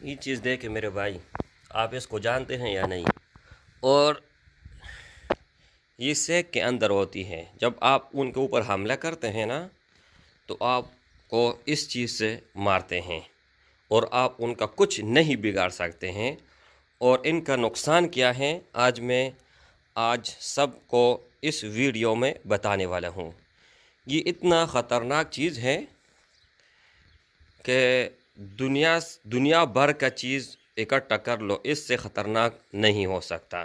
یہ چیز دیکھیں میرے بھائی، آپ اس کو جانتے ہیں یا نہیں؟ اور یہ سیک کے اندر ہوتی ہے. جب آپ ان کے اوپر حملہ کرتے ہیں نا تو آپ کو اس چیز سے مارتے ہیں اور آپ ان کا کچھ نہیں بگاڑ سکتے ہیں. اور ان کا نقصان کیا ہے آج سب کو اس ویڈیو میں بتانے والا ہوں. یہ اتنا خطرناک چیز ہے کہ دنیا بھر کا چیز اکٹھا کر لو، اس سے خطرناک نہیں ہو سکتا.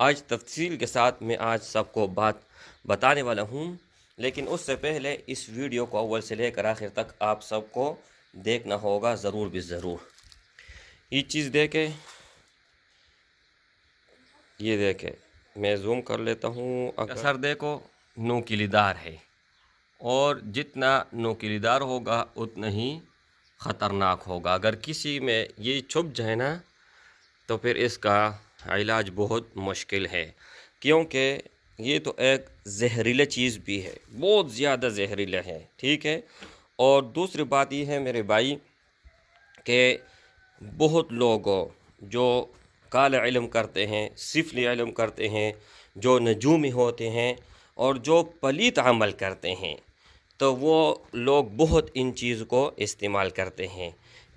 آج تفصیل کے ساتھ میں آج سب کو بات بتانے والا ہوں، لیکن اس سے پہلے اس ویڈیو کو اول سے لے کر آخر تک آپ سب کو دیکھنا ہوگا ضرور بھی ضرور. یہ چیز دیکھیں، یہ دیکھیں، میں زوم کر لیتا ہوں. اثر دیکھو، نوکیلی دار ہے، اور جتنا نوکیلی دار ہوگا اتنا ہی خطرناک ہوگا. اگر کسی میں یہ چھپ جائے نا تو پھر اس کا علاج بہت مشکل ہے، کیونکہ یہ تو ایک زہریلا چیز بھی ہے، بہت زیادہ زہریلا ہے. ٹھیک ہے. اور دوسری بات یہ ہے میرے بھائی کہ بہت لوگ جو کالا علم کرتے ہیں، سفلی علم کرتے ہیں، جو نجومی ہوتے ہیں اور جو پلیت عمل کرتے ہیں، تو وہ لوگ بہت ان چیز کو استعمال کرتے ہیں.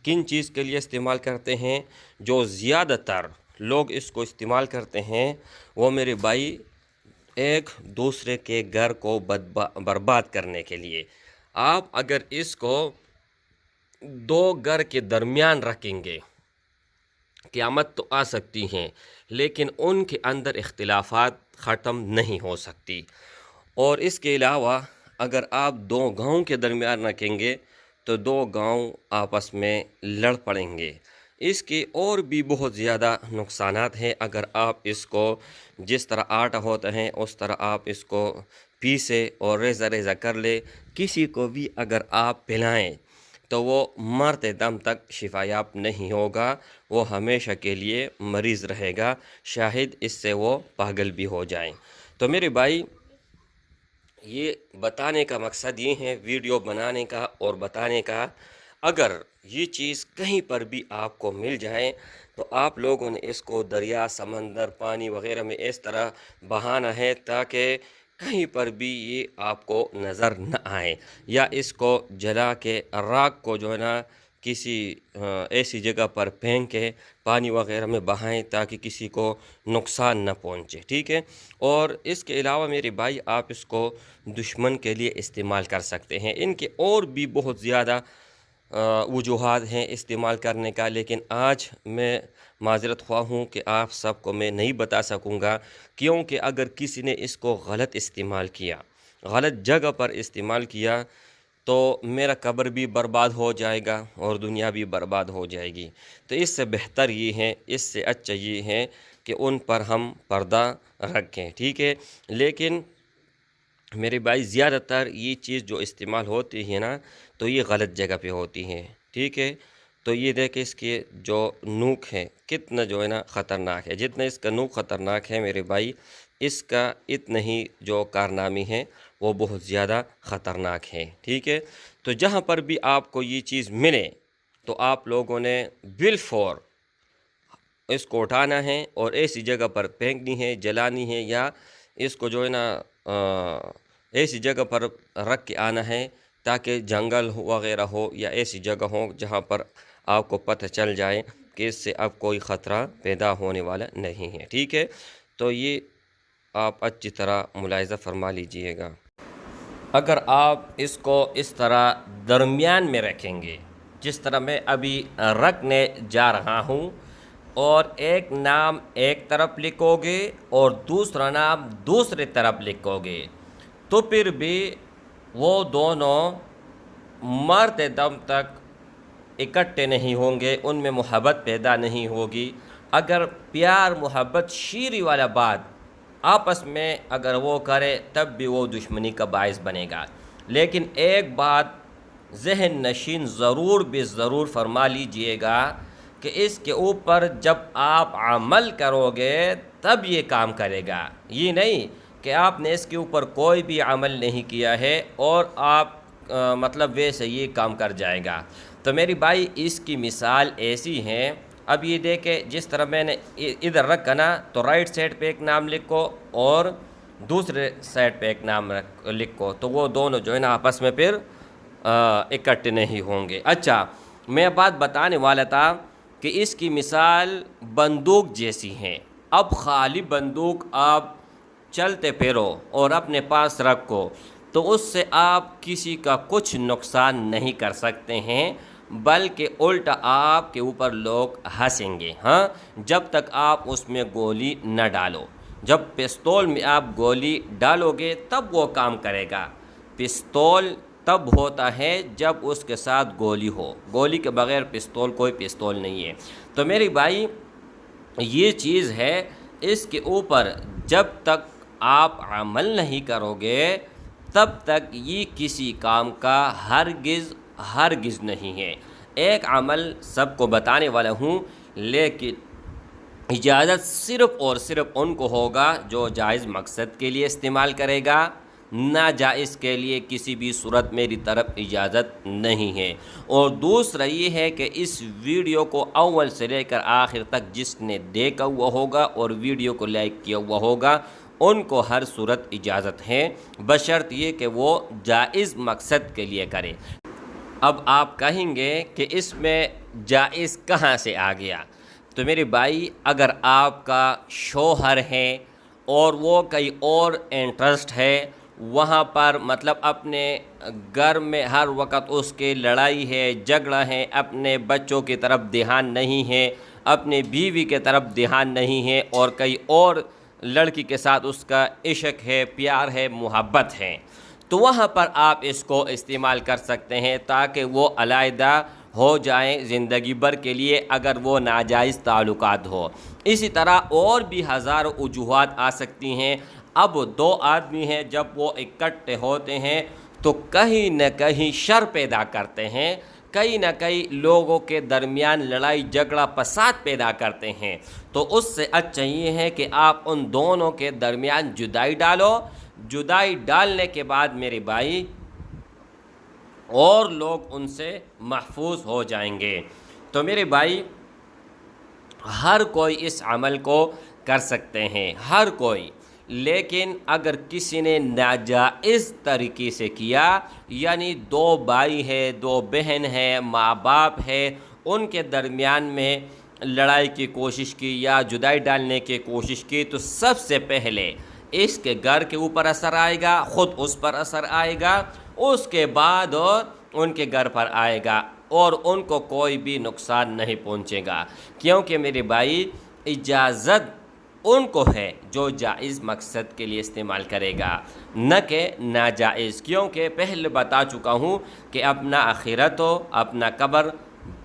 کن چیز کے لیے استعمال کرتے ہیں؟ جو زیادہ تر لوگ اس کو استعمال کرتے ہیں وہ میرے بھائی ایک دوسرے کے گھر کو برباد کرنے کے لیے. آپ اگر اس کو دو گھر کے درمیان رکھیں گے، قیامت تو آ سکتی ہیں لیکن ان کے اندر اختلافات ختم نہیں ہو سکتی. اور اس کے علاوہ اگر آپ دو گاؤں کے درمیان رکھیں گے تو دو گاؤں آپس میں لڑ پڑیں گے. اس کے اور بھی بہت زیادہ نقصانات ہیں. اگر آپ اس کو جس طرح آٹا ہوتا ہے اس طرح آپ اس کو پیسے اور ریزہ ریزہ کر لے، کسی کو بھی اگر آپ پلائیں تو وہ مرتے دم تک شفا یاب نہیں ہوگا، وہ ہمیشہ کے لیے مریض رہے گا، شاید اس سے وہ پاگل بھی ہو جائیں. تو میرے بھائی، یہ بتانے کا مقصد یہ ہے ویڈیو بنانے کا اور بتانے کا، اگر یہ چیز کہیں پر بھی آپ کو مل جائے تو آپ لوگوں نے اس کو دریا، سمندر، پانی وغیرہ میں اس طرح بہانا ہے تاکہ کہیں پر بھی یہ آپ کو نظر نہ آئے، یا اس کو جلا کے راکھ کو جو ہے نا کسی ایسی جگہ پر پھینک کے پانی وغیرہ میں بہائیں تاکہ کسی کو نقصان نہ پہنچے. ٹھیک ہے. اور اس کے علاوہ میرے بھائی آپ اس کو دشمن کے لیے استعمال کر سکتے ہیں. ان کے اور بھی بہت زیادہ وجوہات ہیں استعمال کرنے کا، لیکن آج میں معذرت خواہ ہوں کہ آپ سب کو میں نہیں بتا سکوں گا، کیونکہ اگر کسی نے اس کو غلط استعمال کیا، غلط جگہ پر استعمال کیا تو میرا قبر بھی برباد ہو جائے گا اور دنیا بھی برباد ہو جائے گی. تو اس سے بہتر یہ ہے، اس سے اچھا یہ ہے کہ ان پر ہم پردہ رکھیں. ٹھیک ہے. لیکن میرے بھائی زیادہ تر یہ چیز جو استعمال ہوتی ہے نا تو یہ غلط جگہ پہ ہوتی ہے. ٹھیک ہے. تو یہ دیکھیں اس کے جو نوک ہے کتنا جو ہے نا خطرناک ہے. جتنا اس کا نوک خطرناک ہے میرے بھائی، اس کا اتنا ہی جو کارنامی ہے وہ بہت زیادہ خطرناک ہے. ٹھیک ہے. تو جہاں پر بھی آپ کو یہ چیز ملے تو آپ لوگوں نے بالفور اس کو اٹھانا ہے اور ایسی جگہ پر پھینکنی ہے، جلانی ہے، یا اس کو جو ہے نا ایسی جگہ پر رکھ کے آنا ہے تاکہ جنگل وغیرہ ہو یا ایسی جگہ ہو جہاں پر آپ کو پتہ چل جائے کہ اس سے اب کوئی خطرہ پیدا ہونے والا نہیں ہے. ٹھیک ہے. تو یہ آپ اچھی طرح ملاحظہ فرما لیجئے گا. اگر آپ اس کو اس طرح درمیان میں رکھیں گے جس طرح میں ابھی رکھنے جا رہا ہوں، اور ایک نام ایک طرف لکھو گے اور دوسرا نام دوسری طرف لکھو گے تو پھر بھی وہ دونوں مرتے دم تک اکٹھے نہیں ہوں گے، ان میں محبت پیدا نہیں ہوگی. اگر پیار، محبت، شیری والا بات آپس میں اگر وہ کرے تب بھی وہ دشمنی کا باعث بنے گا. لیکن ایک بات ذہن نشین ضرور بھی ضرور فرما لیجئے گا کہ اس کے اوپر جب آپ عمل کرو گے تب یہ کام کرے گا. یہ نہیں کہ آپ نے اس کے اوپر کوئی بھی عمل نہیں کیا ہے اور آپ مطلب ویسے یہ کام کر جائے گا. تو میری بھائی اس کی مثال ایسی ہے، اب یہ دیکھیں جس طرح میں نے ادھر رکھا نا، تو رائٹ سائڈ پہ ایک نام لکھو اور دوسرے سائڈ پہ ایک نام لکھو، تو وہ دونوں جو ہے نا آپس میں پھر اکٹھے نہیں ہوں گے۔ اچھا، میں بات بتانے والا تھا کہ اس کی مثال بندوق جیسی ہے۔ اب خالی بندوق آپ چلتے پھرو اور اپنے پاس رکھو تو اس سے آپ کسی کا کچھ نقصان نہیں کر سکتے ہیں، بلکہ الٹا آپ کے اوپر لوگ ہنسیں گے، ہاں، جب تک آپ اس میں گولی نہ ڈالو۔ جب پستول میں آپ گولی ڈالو گے تب وہ کام کرے گا۔ پستول تب ہوتا ہے جب اس کے ساتھ گولی ہو، گولی کے بغیر پستول کوئی پستول نہیں ہے۔ تو میری بھائی یہ چیز ہے، اس کے اوپر جب تک آپ عمل نہیں کرو گے تب تک یہ کسی کام کا ہرگز نہیں ہے۔ ایک عمل سب کو بتانے والا ہوں، لیکن اجازت صرف اور صرف ان کو ہوگا جو جائز مقصد کے لیے استعمال کرے گا، ناجائز کے لیے کسی بھی صورت میری طرف اجازت نہیں ہے۔ اور دوسرا یہ ہے کہ اس ویڈیو کو اول سے لے کر آخر تک جس نے دیکھا ہوا ہوگا اور ویڈیو کو لائک کیا ہوا ہوگا ان کو ہر صورت اجازت ہے، بشرط یہ کہ وہ جائز مقصد کے لیے کرے۔ اب آپ کہیں گے کہ اس میں جائز کہاں سے آ گیا؟ تو میرے بھائی اگر آپ کا شوہر ہے اور وہ کئی اور انٹرسٹ ہے وہاں پر، مطلب اپنے گھر میں ہر وقت اس کے لڑائی ہے، جھگڑا ہے، اپنے بچوں کی طرف دھیان نہیں ہے، اپنے بیوی کی طرف دھیان نہیں ہے، اور کئی اور لڑکی کے ساتھ اس کا عشق ہے، پیار ہے، محبت ہے، تو وہاں پر آپ اس کو استعمال کر سکتے ہیں تاکہ وہ علیحدہ ہو جائیں زندگی بھر کے لیے اگر وہ ناجائز تعلقات ہو۔ اسی طرح اور بھی ہزاروں وجوہات آ سکتی ہیں۔ اب دو آدمی ہیں جب وہ اکٹھے ہوتے ہیں تو کہیں نہ کہیں شر پیدا کرتے ہیں، کہیں نہ کہیں لوگوں کے درمیان لڑائی جھگڑا فساد پیدا کرتے ہیں، تو اس سے اچھا یہ ہے کہ آپ ان دونوں کے درمیان جدائی ڈالو۔ جدائی ڈالنے کے بعد میرے بھائی اور لوگ ان سے محفوظ ہو جائیں گے۔ تو میرے بھائی ہر کوئی اس عمل کو کر سکتے ہیں، ہر کوئی، لیکن اگر کسی نے ناجائز طریقے سے کیا، یعنی دو بھائی ہے، دو بہن ہے، ماں باپ ہے، ان کے درمیان میں لڑائی کی کوشش کی یا جدائی ڈالنے کی کوشش کی، تو سب سے پہلے اس کے گھر کے اوپر اثر آئے گا، خود اس پر اثر آئے گا، اس کے بعد ان کے گھر پر آئے گا، اور ان کو کوئی بھی نقصان نہیں پہنچے گا، کیونکہ میرے بھائی اجازت ان کو ہے جو جائز مقصد کے لیے استعمال کرے گا، نہ کہ ناجائز، کیونکہ پہلے بتا چکا ہوں کہ اپنا آخرت و اپنا قبر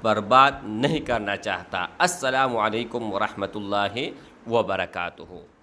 برباد نہیں کرنا چاہتا۔ السلام علیکم ورحمۃ اللہ وبرکاتہ۔